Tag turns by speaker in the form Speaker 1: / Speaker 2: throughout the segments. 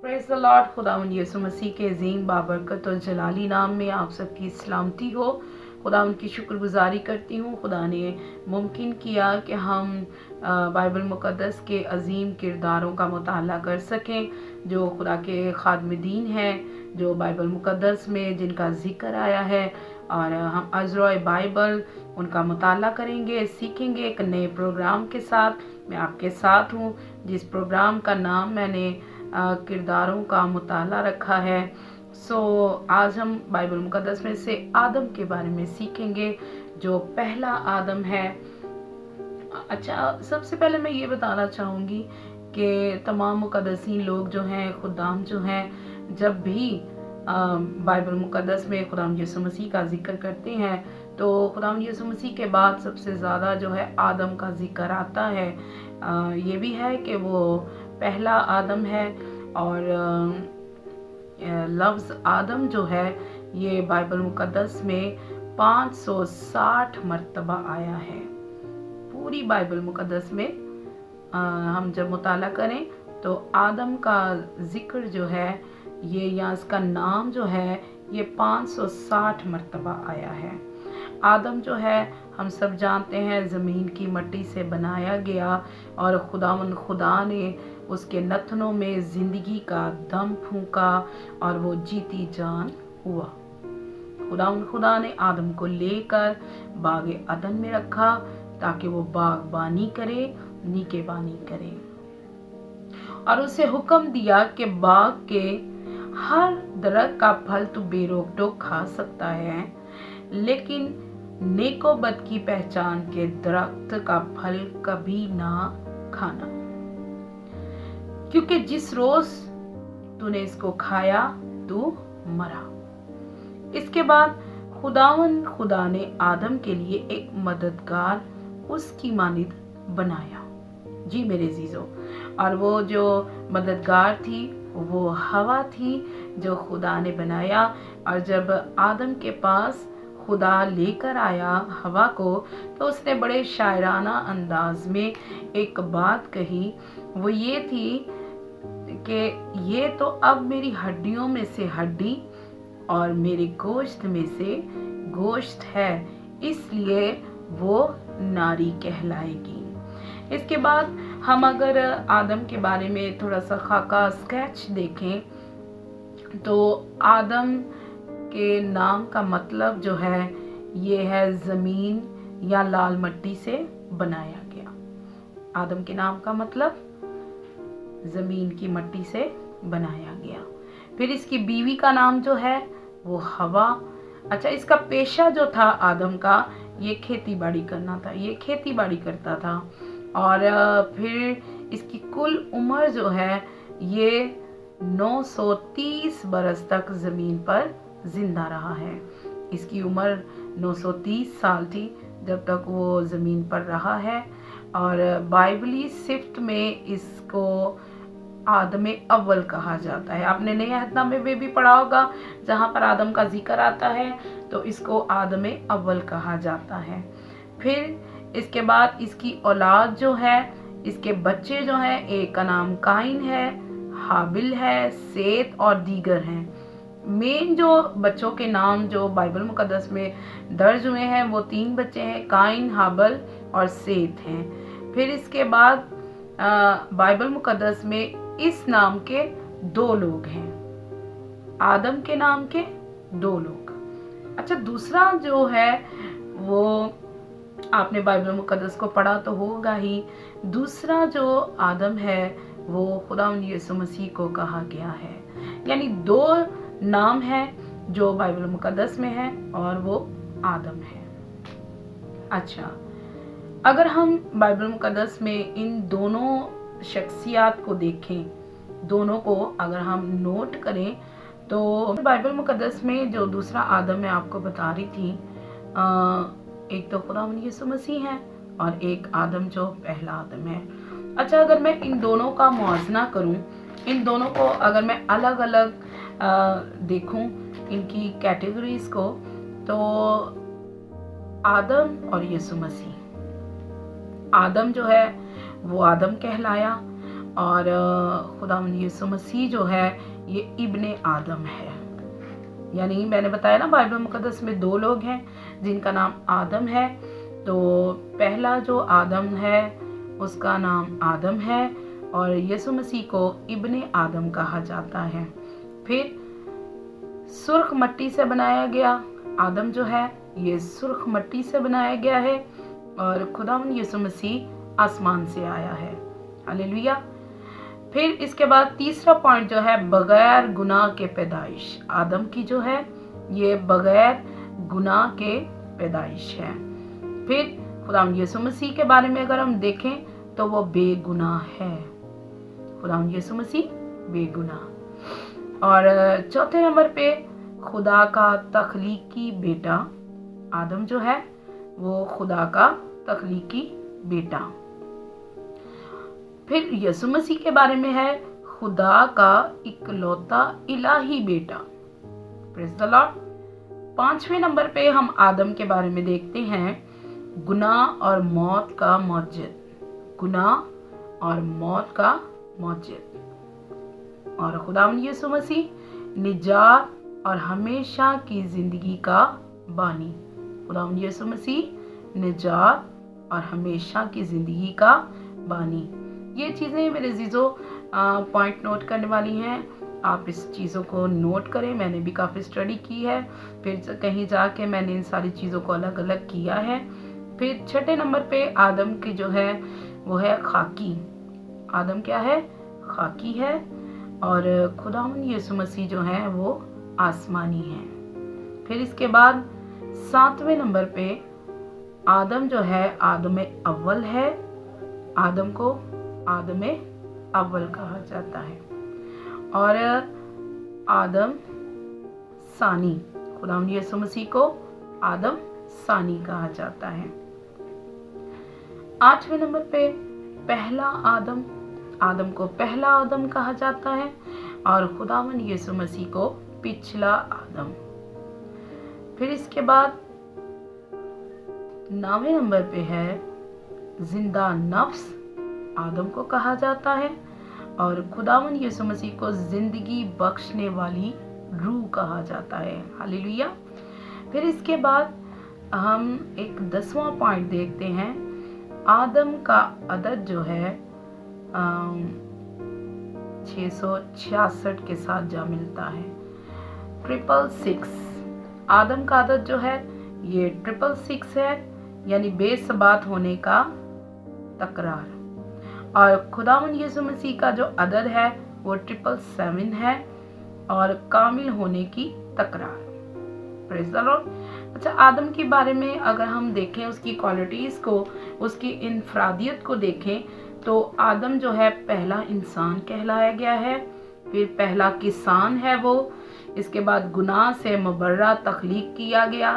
Speaker 1: Praise the Lord. खुदावंद यीशु मसीह के अज़ीम बाबरकत और जलाली नाम में आप सबकी सलामती हो। खुदावंद की शुक्रगुजारी करती हूँ। खुदा ने मुमकिन किया कि हम बाइबल मुक़द्दस के अज़ीम किरदारों का मुताला कर सकें, जो खुदा के खादमिदीन हैं, जो बाइबल मुक़द्दस में जिनका ज़िक्र आया है, और हम अज़राए बाइबल उनका मुताला करेंगे, सीखेंगे एक नए प्रोग्राम के साथ। मैं आपके साथ हूँ, जिस प्रोग्राम का नाम मैंने किरदारों का मुताला रखा है। आज हम बाइबल मुक़द्दस में से आदम के बारे में सीखेंगे, जो पहला आदम है। अच्छा, सबसे पहले मैं ये बताना चाहूँगी कि तमाम मुक़द्दसीन लोग जो हैं, खुदाम जो हैं, जब भी बाइबल मुक़द्दस में खुदाम यीशु मसीह का जिक्र करते हैं तो खुदाम यीशु मसीह के बाद सबसे ज़्यादा जो है आदम का जिक्र आता है। ये भी है कि वो पहला आदम है, और लफ्ज़ आदम जो है ये बाइबल मुक़द्दस में 560 मरतबा आया है। पूरी बाइबल मुक़द्दस में हम जब मुताला करें तो आदम का जिक्र जो है ये, या इसका नाम जो है ये 560 मरतबा आया है। आदम जो है हम सब जानते हैं ज़मीन की मिट्टी से बनाया गया, और खुदा ने उसके नथनों में ज़िंदगी का दम फूंका और वो जीती जान हुआ। खुदा ने आदम को लेकर बागे अदन में रखा ताकि वो बागबानी करे, निगहबानी करे, और उसे हुक्म दिया कि बाग के हर दरख्त का फल तू बेरोक टोक खा सकता है, लेकिन नेको बद की पहचान के दरख्त का फल कभी ना खाना, क्योंकि जिस रोज तूने इसको खाया तू मरा। इसके बाद खुदा ने आदम के लिए एक मददगार उसकी मानिद बनाया। जी मेरे अजीजों, और वो जो मददगार थी वो हवा थी, जो खुदा ने बनाया। और जब आदम के पास खुदा लेकर आया हवा को, तो उसने बड़े शायराना अंदाज में एक बात कही। वो ये थी कि ये तो अब मेरी हड्डियों में से हड्डी और मेरे गोश्त में से गोश्त है, इसलिए वो नारी कहलाएगी। इसके बाद हम अगर आदम के बारे में थोड़ा सा खाका स्केच देखें तो आदम के नाम का मतलब जो है ये है ज़मीन या लाल मिट्टी से बनाया गया। आदम के नाम का मतलब ज़मीन की मिट्टी से बनाया गया। फिर इसकी बीवी का नाम जो है वो हवा। अच्छा, इसका पेशा जो था आदम का, ये खेती बाड़ी करना था, ये खेती बाड़ी करता था। और फिर इसकी कुल उम्र जो है ये 930 बरस तक ज़मीन पर जिंदा रहा है। इसकी उम्र 930 साल थी जब तक वो ज़मीन पर रहा है। और बाइबली सिफ्त में इसको आदम अव्वल कहा जाता है। आपने नए अहदनामे में भी पढ़ा होगा, जहाँ पर आदम का जिक्र आता है तो इसको आदम अव्वल कहा जाता है। फिर इसके बाद इसकी औलाद जो है, इसके बच्चे जो हैं, एक का नाम काइन है, हाबिल है, सेत और दीगर हैं। मेन जो बच्चों के नाम जो बाइबल मुक़द्दस में दर्ज हुए हैं वो 3 बच्चे हैं, काइन, हाबिल और सेत हैं। फिर इसके बाद बाइबल मुक़द्दस में इस नाम के 2 लोग हैं, आदम के नाम के 2 लोग। अच्छा, दूसरा जो है वो आपने बाइबल मुक़द्दस को पढ़ा तो होगा ही। दूसरा जो आदम है वो खुदावंद यीशु मसीह को कहा गया है। यानी 2 नाम है जो बाइबल मुक़द्दस में है, और वो आदम है। अच्छा, अगर हम बाइबल मुक़द्दस में इन दोनों शख्सियात को देखें, दोनों को अगर हम नोट करें, तो बाइबल मुक़द्दस में जो दूसरा आदम मैं आपको बता रही थी, एक तो खुदावंद यीशु मसीह है और एक आदम जो पहला आदम है। अच्छा, अगर मैं इन दोनों का मुआवजा करूं, इन दोनों को अगर मैं अलग अलग देखूं इनकी कैटेगरीज को, तो आदम और यीशु मसीह, आदम जो है वो आदम कहलाया, और खुदावंद यीशु मसीह जो है ये इब्ने आदम है। यानी मैंने बताया ना बाइबल मुकद्दस में 2 लोग हैं जिनका नाम आदम है। तो पहला जो आदम है उसका नाम आदम है और यीशु मसीह को इब्ने आदम कहा जाता है। फिर सुर्ख मट्टी से बनाया गया आदम जो है ये सुर्ख मट्टी से बनाया गया है और खुदावंद यीशु मसीह आसमान से आया है। हालेलुया। फिर इसके बाद तीसरा पॉइंट जो है बगैर गुनाह के पैदाइश। आदम की जो है ये बगैर गुनाह के पैदाइश है। फिर खुदावंद यीशु मसीह के बारे में अगर हम देखें तो वो बेगुनाह है। खुदावंद यीशु मसीह बेगुनाह। और चौथे नंबर पे खुदा का तख्लीकी बेटा। आदम जो है वो खुदा का तख्लीकी बेटा। फिर यीशु मसीह के बारे में है खुदा का इकलौता इलाही बेटा। Praise the Lord. 5वें नंबर पे हम आदम के बारे में देखते हैं गुनाह और मौत का मौजूद। गुनाह और मौत का मौजूद। और खुदावंद यीशु मसीह निजात और हमेशा की जिंदगी का बानी। खुदावंद यीशु मसीह निजात और हमेशा की जिंदगी का बानी। ये चीज़ें मेरे अजीज़ों पॉइंट नोट करने वाली हैं। आप इस चीज़ों को नोट करें। मैंने भी काफ़ी स्टडी की है, फिर कहीं जाके मैंने इन सारी चीज़ों को अलग अलग किया है। फिर 6ठे नंबर पे आदम की जो है वो है खाकी। आदम क्या है? खाकी है। और खुदावंद यीशु मसीह जो है वो आसमानी है। फिर इसके बाद 7वें नंबर पे आदम जो है आदम अव्वल है। आदम को आदम अव्वल कहा जाता है। और आदम सानी, खुदावंद यीशु मसीह को आदम सानी कहा जाता है। 8वें नंबर पे पहला आदम, आदम को पहला आदम कहा जाता है और खुदावंद यीशु मसीह को पिछला आदम। फिर इसके बाद 9वें नंबर पे है जिंदा नफ्स। आदम को कहा जाता है और खुदावंद यीशु मसीह को जिंदगी बख्शने वाली रूह कहा जाता है। हालेलुया। फिर इसके बाद हम एक 10वां पॉइंट देखते हैं। आदम का अदद जो है 666 के साथ जा मिलता है। 666। आदम का अदद जो है ये 666 है, यानी बेसबात होने का तकरार। और खुदावंद यीशु मसीह का जो अदद है वो 777 है और कामिल होने की तकरार। Praise the Lord. अच्छा, आदम के बारे में अगर हम देखें, उसकी क्वालिटीज़ को, उसकी इनफरादियत को देखें तो आदम जो है पहला इंसान कहलाया गया है। फिर पहला किसान है वो। इसके बाद गुनाह से मुबर्रा तख्लीक किया गया।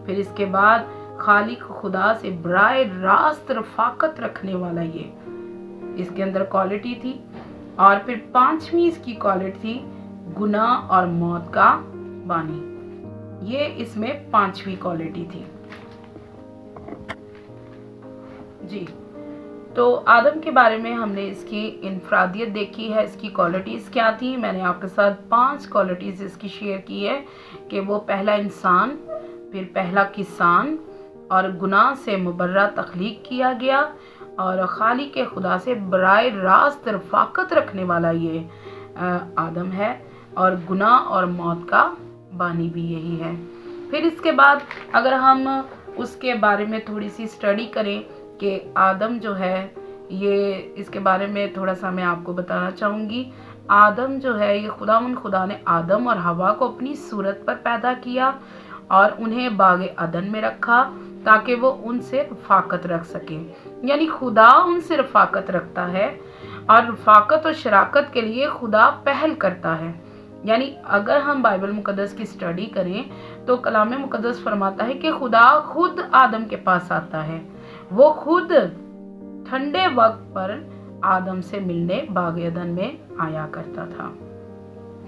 Speaker 1: फिर इसके बाद खालिक खुदा से बराह रास्त रफाकत रखने वाला ये इसके अंदर क्वालिटी थी। और फिर 5वीं इसकी क्वालिटी थी गुनाह और मौत का बानी। ये इसमें 5वीं क्वालिटी थी जी। तो आदम के बारे में हमने इसकी इनफरादियत देखी है, इसकी क्वालिटीज़ क्या थी। मैंने आपके साथ 5 क्वालिटीज़ इसकी शेयर की है कि वो पहला इंसान, फिर पहला किसान, और गुनाह से मुबर्रा तख्लीक किया गया, और खालिक के खुदा से बराह रास्त रफाकत रखने वाला ये आदम है, और गुनाह और मौत का बानी भी यही है। फिर इसके बाद अगर हम उसके बारे में थोड़ी सी स्टडी करें कि आदम जो है ये, इसके बारे में थोड़ा सा मैं आपको बताना चाहूँगी। आदम जो है ये खुदा ने आदम और हवा को अपनी सूरत पर पैदा किया और उन्हें बाग अदन में रखा ताकि वो उनसे रफाकत रख सके। यानी खुदा उनसे रफाकत रखता है और रफाकत और शराकत के लिए खुदा पहल करता है। यानी अगर हम बाइबल मुकद्दस की स्टडी करें तो कलाम मुकद्दस फरमाता है कि खुदा खुद आदम के पास आता है। वो खुद ठंडे वक्त पर आदम से मिलने बाग अदन में आया करता था।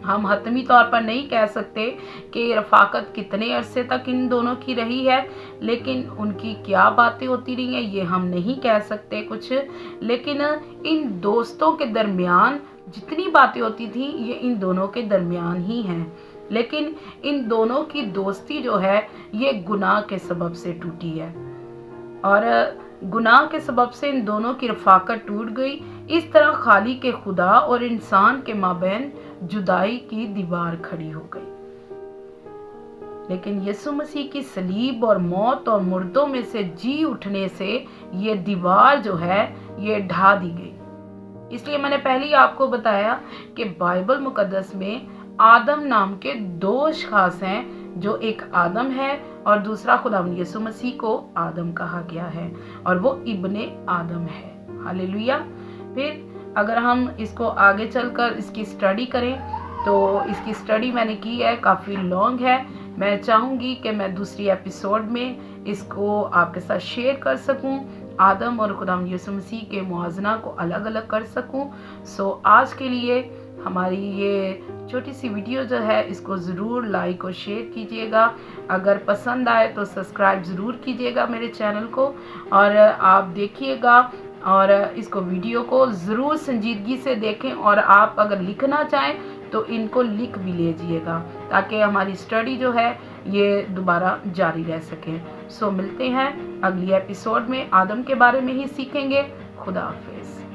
Speaker 1: हम हतमी तौर पर नहीं कह सकते कि रफ़ाकत कितने अरसे तक इन दोनों की रही है, लेकिन उनकी क्या बातें होती रही हैं ये हम नहीं कह सकते कुछ। लेकिन इन दोस्तों के दरमियान जितनी बातें होती थी ये इन दोनों के दरमियान ही हैं। लेकिन इन दोनों की दोस्ती जो है ये गुनाह के सबब से टूटी है, और गुनाह के सबब से इन दोनों की रफ़ाकत टूट गई। इस तरह खाली के खुदा और इंसान के माबैन जुदाई की दीवार खड़ी हो गई। लेकिन यीशु मसीह की सलीब और मौत और मुर्दों में से जी उठने से ये दीवार जो है ये ढा दी गई। इसलिए मैंने पहले ही आपको बताया कि बाइबल मुकद्दस में आदम नाम के दो अशख़ास हैं, जो एक आदम है और दूसरा खुदावंद यीशु मसीह को आदम कहा गया है, और वो इब्ने आदम है। हालेलुया। फिर अगर हम इसको आगे चलकर इसकी स्टडी करें तो इसकी स्टडी मैंने की है, काफ़ी लॉन्ग है। मैं चाहूँगी कि मैं दूसरी एपिसोड में इसको आपके साथ शेयर कर सकूँ, आदम और खुदावंद यीशु मसीह के मुआजना को अलग अलग कर सकूँ। सो आज के लिए हमारी ये छोटी सी वीडियो जो है इसको ज़रूर लाइक और शेयर कीजिएगा। अगर पसंद आए तो सब्सक्राइब ज़रूर कीजिएगा मेरे चैनल को, और आप देखिएगा और इसको वीडियो को ज़रूर संजीदगी से देखें, और आप अगर लिखना चाहें तो इनको लिख भी लीजिएगा ताकि हमारी स्टडी जो है ये दोबारा जारी रह सके। सो मिलते हैं अगली एपिसोड में, आदम के बारे में ही सीखेंगे। खुदा हाफिज़।